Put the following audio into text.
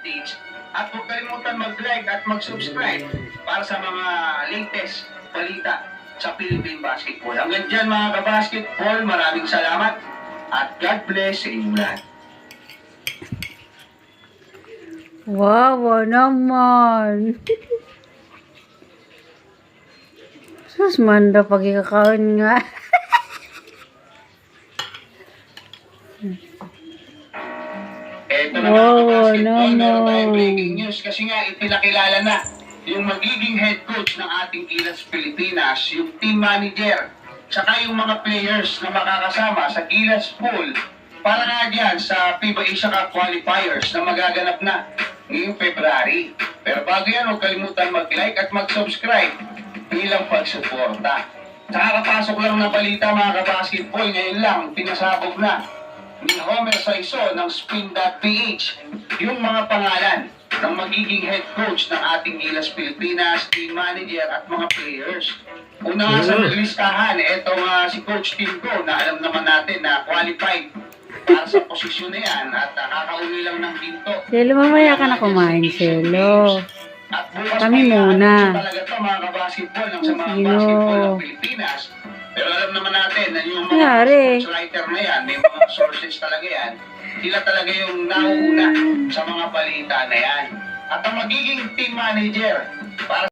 page. At huwag kalimutan mag-like at mag-subscribe para sa mga latest balita sa Philippine Basketball. Hanggang dyan mga kabasketball, maraming salamat at God bless sa inyo lahat. Wow, naman. Sus, manda pag ikakaon nga. Eto na Wow, mga basketball, no. meron tayong breaking news kasi nga ipinakilala na yung magiging head coach ng ating Gilas Pilipinas, yung team manager, tsaka yung mga players na makakasama sa Gilas Pool para nga dyan sa FIBA Asia Cup qualifiers na magaganap na ngayong February. Pero bago yan, huwag kalimutan mag-like at mag-subscribe bilang pagsuporta. Nakakapasok lang na balita mga kabasketball, ngayon lang pinasabog na ni Homer Saiso ng Spin.ph yung mga pangalan ng magiging head coach ng ating Gilas Pilipinas, team manager at mga players. Una nga sa listahan, etong si Coach Tim Go na alam naman natin na qualified para sa posisyon na yan at nakakauli lang ng ginto. Selo, mamaya ka na kumain, Selo. At bukas Kami pa muna. talaga to mga kabasketball ng sa mga Sino? basketball ng Pilipinas. Pero alam naman natin na yung mga Nangyari? sports writer na yan, may mga sources talaga yan. Sila talaga yung nauuna sa mga balita na yan. At ang magiging team manager para